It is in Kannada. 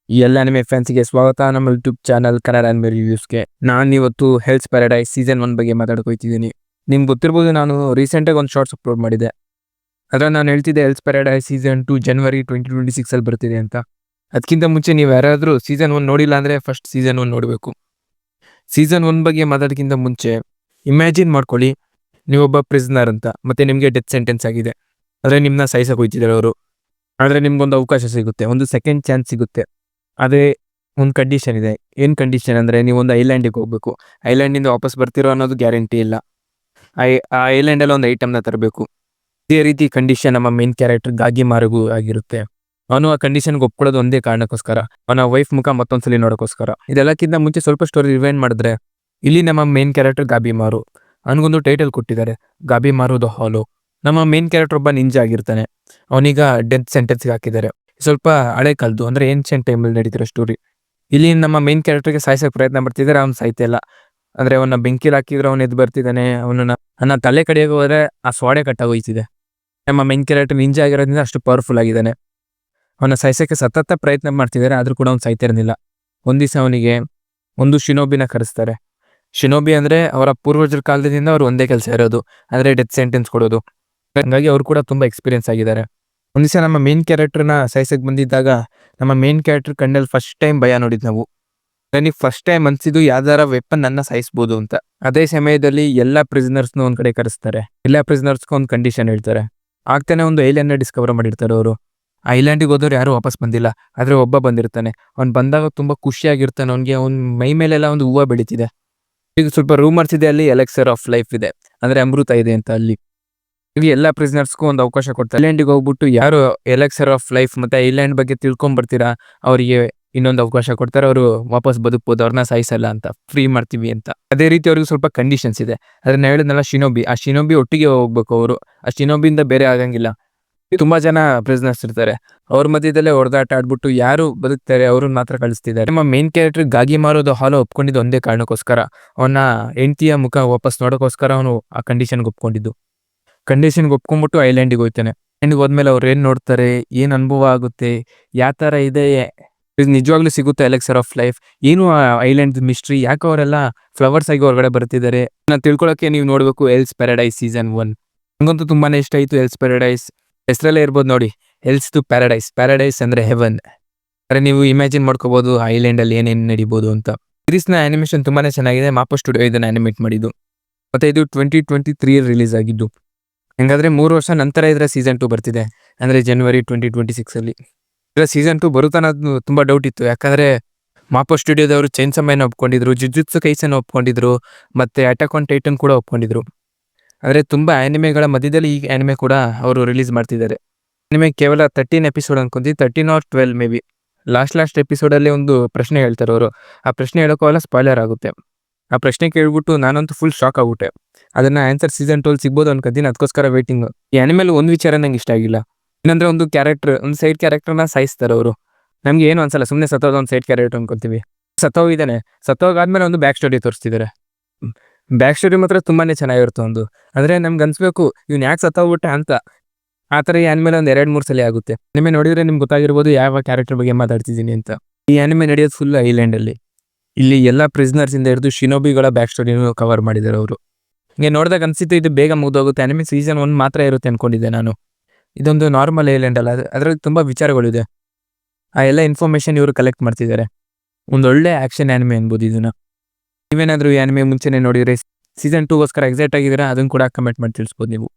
ಈ ಎಲ್ಲ ಅನಿಮೆ ಫ್ಯಾನ್ಸಿಗೆ ಸ್ವಾಗತ ನಮ್ಮ ಯೂಟ್ಯೂಬ್ ಚಾನಲ್ ಕನ್ನಡ ಅನಿಮೆ ರಿವ್ಯೂಸ್ಗೆ. ನಾನು ಇವತ್ತು ಹೆಲ್ಸ್ ಪ್ಯಾರಡೈಸ್ ಸೀಸನ್ 1 ಬಗ್ಗೆ ಮಾತಾಡ್ಕೊಳ್ತಿದ್ದೀನಿ. ನಿಮ್ಗೆ ಗೊತ್ತಿರ್ಬೋದು, ನಾನು ರೀಸೆಂಟಾಗಿ ಒಂದು ಶಾರ್ಟ್ಸ್ ಅಪ್ಲೋಡ್ ಮಾಡಿದೆ. ಅದ್ರಲ್ಲಿ ನಾನು ಹೇಳ್ತಿದ್ದೆ ಹೆಲ್ಸ್ ಪ್ಯಾರಡೈಸ್ ಸೀಸನ್ 2 ಜನವರಿ 2026 ಅಲ್ಲಿ ಬರ್ತಿದೆ ಅಂತ. ಅದಕ್ಕಿಂತ ಮುಂಚೆ ನೀವು ಯಾರಾದರೂ ಸೀಸನ್ 1 ನೋಡಿಲ್ಲ ಅಂದರೆ ಫಸ್ಟ್ ಸೀಸನ್ 1 ನೋಡಬೇಕು. ಸೀಸನ್ 1 ಬಗ್ಗೆ ಮಾತಾಡೋಕ್ಕಿಂತ ಮುಂಚೆ ಇಮ್ಯಾಜಿನ್ ಮಾಡ್ಕೊಳ್ಳಿ, ನೀವೊಬ್ಬ ಪ್ರಿಸ್ನರ್ ಅಂತ, ಮತ್ತು ನಿಮಗೆ ಡೆತ್ ಸೆಂಟೆನ್ಸ್ ಆಗಿದೆ. ಅಂದರೆ ನಿಮ್ಮನ್ನ ಸಾಯಿಸೋಕೆ ಹೋಗ್ತಿದ್ದಾರೆ ಅವರು. ಆದರೆ ನಿಮ್ಗೊಂದು ಅವಕಾಶ ಸಿಗುತ್ತೆ, ಒಂದು ಸೆಕೆಂಡ್ ಚಾನ್ಸ್ ಸಿಗುತ್ತೆ. ಅದೇ ಒಂದು ಕಂಡೀಷನ್ ಇದೆ. ಏನು ಕಂಡೀಷನ್ ಅಂದರೆ, ನೀವೊಂದು ಐಲ್ಯಾಂಡಿಗೆ ಹೋಗಬೇಕು. ಐಲ್ಯಾಂಡಿಂದ ವಾಪಸ್ ಬರ್ತಿರೋ ಅನ್ನೋದು ಗ್ಯಾರಂಟಿ ಇಲ್ಲ. ಆ ಐಲ್ಯಾಂಡಲ್ಲಿ ಒಂದು ಐಟಮ್ನ ತರಬೇಕು. ಇದೇ ರೀತಿ ಕಂಡೀಷನ್ ನಮ್ಮ ಮೇನ್ ಕ್ಯಾರೆಕ್ಟರ್ ಗಾಗಿಮಾರಿಗೂ ಆಗಿರುತ್ತೆ. ಅವನು ಆ ಕಂಡೀಷನ್ಗೆ ಒಪ್ಕೊಳ್ಳೋದು ಒಂದೇ ಕಾರಣಕ್ಕೋಸ್ಕರ, ಅವನ ವೈಫ್ ಮುಖ ಮತ್ತೊಂದ್ಸಲಿ ನೋಡೋಕ್ಕೋಸ್ಕರ. ಇದೆಲ್ಲಕ್ಕಿಂತ ಮುಂಚೆ ಸ್ವಲ್ಪ ಸ್ಟೋರಿ ರಿವೈಂಡ್ ಮಾಡಿದ್ರೆ, ಇಲ್ಲಿ ನಮ್ಮ ಮೇನ್ ಕ್ಯಾರೆಕ್ಟರ್ ಗಾಬಿಮಾರು, ಅವನಿಗೊಂದು ಟೈಟಲ್ ಕೊಟ್ಟಿದ್ದಾರೆ, ಗಾಬಿಮಾರು ದ ಹಾಲೋ. ನಮ್ಮ ಮೇನ್ ಕ್ಯಾರೆಕ್ಟರ್ ಒಬ್ಬ ನಿಂಜ ಆಗಿರ್ತಾನೆ. ಅವನೀಗ ಡೆತ್ ಸೆಂಟೆನ್ಸ್ಗೆ ಹಾಕಿದ್ದಾರೆ. ಸ್ವಲ್ಪ ಹಳೆ ಕಾಲದ್ದು, ಅಂದರೆ ಏನ್ಷಿಯಂಟ್ ಟೈಮಲ್ಲಿ ನಡೀತಿರೋ ಸ್ಟೋರಿ. ಇಲ್ಲಿ ನಮ್ಮ ಮೇನ್ ಕ್ಯಾರೆಕ್ಟರ್ಗೆ ಸಾಯಿಸೋಕೆ ಪ್ರಯತ್ನ ಮಾಡ್ತಿದ್ದಾರೆ, ಅವ್ನು ಸಾಯ್ತಾ ಇಲ್ಲ. ಅಂದರೆ ಅವನ್ನ ಬೆಂಕಿಲಿ ಹಾಕಿದ್ರೆ ಅವನು ಎದ್ದು ಬರ್ತಿದ್ದಾನೆ. ಅವನ ತಲೆ ಕಡಿಯೋಕೆ ಹೋದರೆ ಆ ಸ್ವಾಡೆ ಕಟ್ಟಾಗೋಯ್ತಿದೆ. ನಮ್ಮ ಮೇನ್ ಕ್ಯಾರೆಕ್ಟರ್ ನಿಂಜ ಆಗಿರೋದ್ರಿಂದ ಅಷ್ಟು ಪವರ್ಫುಲ್ ಆಗಿದ್ದಾನೆ. ಅವನ ಸಾಯಿಸೋಕ್ಕೆ ಸತತ ಪ್ರಯತ್ನ ಮಾಡ್ತಿದ್ದಾರೆ, ಆದರೂ ಕೂಡ ಅವ್ನು ಸಾಯ್ತಾ ಇರಲಿಲ್ಲ. ಒಂದು ದಿವಸ ಅವನಿಗೆ ಒಂದು ಶಿನೋಬಿನ ಕರೆಸ್ತಾರೆ. ಶಿನೋಬಿ ಅಂದರೆ ಅವರ ಪೂರ್ವಜರ ಕಾಲದಿಂದ ಅವ್ರು ಒಂದೇ ಕೆಲಸ ಇರೋದು, ಅಂದರೆ ಡೆತ್ ಸೆಂಟೆನ್ಸ್ ಕೊಡೋದು. ಹಾಗಾಗಿ ಅವರು ಕೂಡ ತುಂಬ ಎಕ್ಸ್ಪೀರಿಯನ್ಸ್ ಆಗಿದ್ದಾರೆ. ಒಂದು ದಿವಸ ನಮ್ಮ ಮೇನ್ ಕ್ಯಾರೆಕ್ಟರ್ನ ಸಾಯಿಸೋಕೆ ಬಂದಿದ್ದಾಗ, ನಮ್ಮ ಮೇನ್ ಕ್ಯಾರೆಕ್ಟರ್ ಕಣ್ಣಲ್ಲಿ ಫಸ್ಟ್ ಟೈಮ್ ಭಯ ನೋಡಿದ್ದು ನಾವು. ನನಗೆ ಫಸ್ಟ್ ಟೈಮ್ ಅನಿಸಿದ್ದು ಯಾವ್ದಾರ ವೆಪನ್ ನನ್ನ ಸಾಯಿಸ್ಬೋದು ಅಂತ. ಅದೇ ಸಮಯದಲ್ಲಿ ಎಲ್ಲ ಪ್ರಿಸನರ್ಸ್ನ ಒಂದು ಕಡೆ ಕರೆಸ್ತಾರೆ. ಎಲ್ಲ ಪ್ರಿಸನರ್ಸ್ಗೂ ಒಂದು ಕಂಡೀಷನ್ ಹೇಳ್ತಾರೆ. ಆಗ್ತಾನೆ ಒಂದು ಐಲ್ಯಾಂಡ್ನ ಡಿಸ್ಕವರ್ ಮಾಡಿರ್ತಾರೆ ಅವರು. ಆ ಐಲ್ಯಾಂಡಿಗೆ ಹೋದವ್ರು ಯಾರೂ ವಾಪಸ್ ಬಂದಿಲ್ಲ, ಆದರೆ ಒಬ್ಬ ಬಂದಿರ್ತಾನೆ. ಅವ್ನು ಬಂದಾಗ ತುಂಬ ಖುಷಿಯಾಗಿರ್ತಾನೆ. ಅವ್ನಿಗೆ ಅವ್ನ ಮೈ ಮೇಲೆಲ್ಲ ಒಂದು ಹೂವು ಬೆಳೀತಿದೆ. ಈಗ ಸ್ವಲ್ಪ ರೂಮರ್ಸ್ ಇದೆ, ಅಲ್ಲಿ ಎಲೆಕ್ಸರ್ ಆಫ್ ಲೈಫ್ ಇದೆ, ಅಂದರೆ ಅಮೃತ ಇದೆ ಅಂತ. ಅಲ್ಲಿ ಇಲ್ಲಿ ಎಲ್ಲ ಪ್ರಿಸನರ್ಸ್ಗೂ ಒಂದು ಅವಕಾಶ ಕೊಡ್ತಾರೆ. ಐಲ್ಯಾಂಡಿಗೆ ಹೋಗ್ಬಿಟ್ಟು ಯಾರು ಎಲೆಕ್ಸರ್ ಆಫ್ ಲೈಫ್ ಮತ್ತು ಐಲ್ಯಾಂಡ್ ಬಗ್ಗೆ ತಿಳ್ಕೊಂಬರ್ತೀರಾ ಅವರಿಗೆ ಇನ್ನೊಂದು ಅವಕಾಶ ಕೊಡ್ತಾರೆ. ಅವರು ವಾಪಸ್ ಬದುಕ್ಬೋದು, ಅವ್ರನ್ನ ಸಾಯಿಸಲ್ಲ ಅಂತ, ಫ್ರೀ ಮಾಡ್ತೀವಿ ಅಂತ. ಅದೇ ರೀತಿ ಅವ್ರಿಗೆ ಸ್ವಲ್ಪ ಕಂಡೀಷನ್ಸ್ ಇದೆ. ಅದನ್ನ ಹೇಳಿದ್ನಲ್ಲ ಶಿನೋಬಿ, ಆ ಶಿನೋಬಿ ಒಟ್ಟಿಗೆ ಹೋಗ್ಬೇಕು ಅವರು. ಆ ಶಿನೋಬಿಯಿಂದ ಬೇರೆ ಆಗಂಗಿಲ್ಲ. ತುಂಬ ಜನ ಪ್ರಿಸನರ್ಸ್ ಇರ್ತಾರೆ, ಅವ್ರ ಮಧ್ಯದಲ್ಲೇ ಹೊಡೆದಾಟ ಆಡ್ಬಿಟ್ಟು ಯಾರು ಬದುಕ್ತಾರೆ ಅವ್ರನ್ನ ಮಾತ್ರ ಕಳಿಸ್ತಿದ್ದಾರೆ. ನಮ್ಮ ಮೇನ್ ಕ್ಯಾರೆಕ್ಟರ್ ಗಾಗಿಮಾರು ದ ಹಾಲೋ ಒಪ್ಕೊಂಡಿದ್ದು ಒಂದೇ ಕಾರಣಕ್ಕೋಸ್ಕರ, ಅವನ ಹೆಂಡತಿಯ ಮುಖ ವಾಪಸ್ ನೋಡೋಕ್ಕೋಸ್ಕರ ಅವನು ಆ ಕಂಡೀಷನ್ಗೆ ಒಪ್ಕೊಂಡಿದ್ದು. ಕಂಡೀಷನ್ಗೆ ಒಪ್ಕೊಂಡ್ಬಿಟ್ಟು ಐಲ್ಯಾಂಡಿಗೆ ಹೋಗ್ತಾನೆ. ಐಲ್ಯಾಂಡಿಗೆ ಹೋದ್ಮೇಲೆ ಅವ್ರು ಏನು ನೋಡ್ತಾರೆ, ಏನು ಅನುಭವ ಆಗುತ್ತೆ, ಯಾವ ಥರ ಇದೆ, ನಿಜವಾಗ್ಲೂ ಸಿಗುತ್ತೆ ಎಲೆಕ್ಸರ್ ಆಫ್ ಲೈಫ್, ಏನು ಆ ಐಲ್ಯಾಂಡ್ ಮಿಸ್ಟ್ರಿ, ಯಾಕೆ ಅವರೆಲ್ಲ ಫ್ಲವರ್ಸ್ ಆಗಿ ಹೊರಗಡೆ ಬರ್ತಿದ್ದಾರೆ ನಾನು ತಿಳ್ಕೊಳ್ಳೋಕ್ಕೆ ನೀವು ನೋಡಬೇಕು ಹೆಲ್ಸ್ ಪ್ಯಾರಡೈಸ್ ಸೀಸನ್ 1. ನನಗಂತೂ ತುಂಬಾ ಇಷ್ಟ ಆಯಿತು ಹೆಲ್ಸ್ ಪ್ಯಾರಡೈಸ್. ಹೆಸರಲ್ಲೇ ಇರ್ಬೋದು ನೋಡಿ, ಹೆಲ್ಸ್ ಟು ಪ್ಯಾರಡೈಸ್. ಪ್ಯಾರಡೈಸ್ ಅಂದರೆ ಹೆವನ್. ಅಂದರೆ ನೀವು ಇಮ್ಯಾಜಿನ್ ಮಾಡ್ಕೋಬೋದು ಐಲ್ಯಾಂಡಲ್ಲಿ ಏನೇನು ನಡೀಬೋದು ಅಂತ. ಸೀರೀಸ್ನ ಆ್ಯನಿಮೇಷನ್ ತುಂಬಾ ಚೆನ್ನಾಗಿದೆ. ಮಾಪೋ ಸ್ಟುಡಿಯೋ ಇದನ್ನು ಆ್ಯನಿಮೇಟ್ ಮಾಡಿದ್ದು, ಮತ್ತು ಇದು 2023 ರಿಲೀಸ್ ಆಗಿದ್ದು. ಹಾಗಾದರೆ 3 ವರ್ಷ ನಂತರ ಇದರ ಸೀಸನ್ 2 ಬರ್ತಿದೆ, ಅಂದರೆ ಜನವರಿ 2026 ಇದರ ಸೀಸನ್ 2 ಬರುತ್ತಾ ಅನ್ನೋದು ತುಂಬ ಡೌಟ್ ಇತ್ತು. ಯಾಕಂದರೆ ಮಾಪೋ ಸ್ಟುಡಿಯೋದವರು ಚೈನ್ಸಾ ಮ್ಯಾನ್ ಒಪ್ಕೊಂಡಿದ್ರು, ಜುಜುತ್ಸು ಕೈಸನ್ ಒಪ್ಕೊಂಡಿದ್ರು, ಮತ್ತು ಅಟ್ಯಾಕ್ ಆನ್ ಟೈಟನ್ ಕೂಡ ಒಪ್ಕೊಂಡಿದ್ರು. ಆದರೆ ತುಂಬ ಆ್ಯನಿಮೆಗಳ ಮಧ್ಯದಲ್ಲಿ ಈ ಆ್ಯನಿಮೆ ಕೂಡ ಅವರು ರಿಲೀಸ್ ಮಾಡ್ತಿದ್ದಾರೆ. ಆ್ಯನಿಮೆ ಕೇವಲ 13 ಎಪಿಸೋಡ್ ಅನ್ಕೊಂತೀವಿ, 13 or 12 ಮೇ ಬಿ. ಲಾಸ್ಟ್ ಎಪಿಸೋಡಲ್ಲಿ ಒಂದು ಪ್ರಶ್ನೆ ಹೇಳ್ತಾರೆ ಅವರು. ಆ ಪ್ರಶ್ನೆ ಹೇಳೋಕ್ಕೋಲ್ಲ, ಸ್ಪಾಯ್ಲರ್ ಆಗುತ್ತೆ. ಆ ಪ್ರಶ್ನೆ ಕೇಳ್ಬಿಟ್ಟು ನಾನಂತೂ ಫುಲ್ ಶಾಕ್ ಆಗ್ಬಿಟ್ಟೆ. ಅದನ್ನು ಆನ್ಸರ್ ಸೀಸನ್ 12 ಸಿಗ್ಬೋದು ಅನ್ಕೊಂತೀನಿ, ಅದಕ್ಕೋಸ್ಕರ ವೇಟಿಂಗ್. ಈ ಆ್ಯನಿಮೆಲಿ ಒಂದು ವಿಚಾರ ನಂಗೆ ಇಷ್ಟ ಆಗಿಲ್ಲ. ಏನಂದರೆ ಒಂದು ಕ್ಯಾರೆಕ್ಟರ್, ಒಂದು ಸೈಡ್ ಕ್ಯಾರೆಕ್ಟರ್ನ ಸಾಯಿಸ್ತಾರೆ ಅವರು. ನಮಗೆ ಏನು ಅನ್ಸಲ್ಲ, ಸುಮ್ಮನೆ ಸತ್ತೋದ ಒಂದು ಸೈಡ್ ಕ್ಯಾರೆಕ್ಟರ್ ಅನ್ಕೊತೀವಿ. ಸತ್ತೋಗಿದ್ದಾನೆ, ಸತ್ತೋಗಾದ್ಮೇಲೆ ಒಂದು ಬ್ಯಾಕ್ ಸ್ಟೋರಿ ತೋರಿಸ್ತಿದ್ದಾರೆ. ಬ್ಯಾಕ್ ಸ್ಟೋರಿ ಮಾತ್ರ ತುಂಬಾ ಚೆನ್ನಾಗಿರುತ್ತೆ ಒಂದು. ಅಂದರೆ ನಮ್ಗೆ ಅನ್ಸ್ಬೇಕು ಇವ್ನು ಯಾಕೆ ಸತ್ತೋಗ್ಬಿಟ್ಟೆ ಅಂತ. ಆ ಥರ ಈ ಆ್ಯನಿಮೆಲಿ ಒಂದು 2-3 ಸಲ ಆಗುತ್ತೆ. ಆ್ಯನಿಮೆ ನೋಡಿದರೆ ನಿಮ್ಗೆ ಗೊತ್ತಾಗಿರ್ಬೋದು ಯಾವ ಕ್ಯಾರೆಕ್ಟರ್ ಬಗ್ಗೆ ಮಾತಾಡ್ತಿದ್ದೀನಿ ಅಂತ. ಈ ಆ್ಯನಿಮೆ ನಡೆಯೋದು ಫುಲ್ ಐಲ್ಯಾಂಡಲ್ಲಿ. ಇಲ್ಲಿ ಎಲ್ಲ ಪ್ರಿಸ್ನರ್ಸಿಂದ ಹಿಡಿದು ಶಿನೋಬಿಗಳ ಬ್ಯಾಕ್ ಸ್ಟೋರಿನೂ ಕವರ್ ಮಾಡಿದ್ದಾರೆ ಅವರು. ಹಿಂಗೆ ನೋಡಿದಾಗ ಅನಿಸಿತ್ತು ಇದು ಬೇಗ ಮುಗಿದೋಗುತ್ತೆ, ಆ್ಯನಿಮೆ ಸೀಸನ್ 1 ಮಾತ್ರ ಇರುತ್ತೆ ಅಂದ್ಕೊಂಡಿದ್ದೆ ನಾನು. ಇದೊಂದು ನಾರ್ಮಲ್ ಐಲ್ಯಾಂಡ್ ಅಲ್ಲ, ಅದರಲ್ಲಿ ತುಂಬ ವಿಚಾರಗಳಿದೆ. ಆ ಎಲ್ಲ ಇನ್ಫಾರ್ಮೇಷನ್ ಇವರು ಕಲೆಕ್ಟ್ ಮಾಡ್ತಿದ್ದಾರೆ. ಒಂದೊಳ್ಳೆ ಆ್ಯಕ್ಷನ್ ಆ್ಯನಿಮೆ ಅನ್ಬೋದು ಇದನ್ನು. ನೀವೇನಾದರೂ ಈ ಆ್ಯನಿಮೆ ಮುಂಚೆನೇ ನೋಡಿದರೆ ಸೀಸನ್ 2ಗೋಸ್ಕರ ಎಕ್ಸೈಟ್ ಆಗಿದ್ದೀರಾ, ಅದನ್ನು ಕೂಡ ಕಮೆಂಟ್ ಮಾಡಿ ತಿಳಿಸ್ಬೋದು ನೀವು.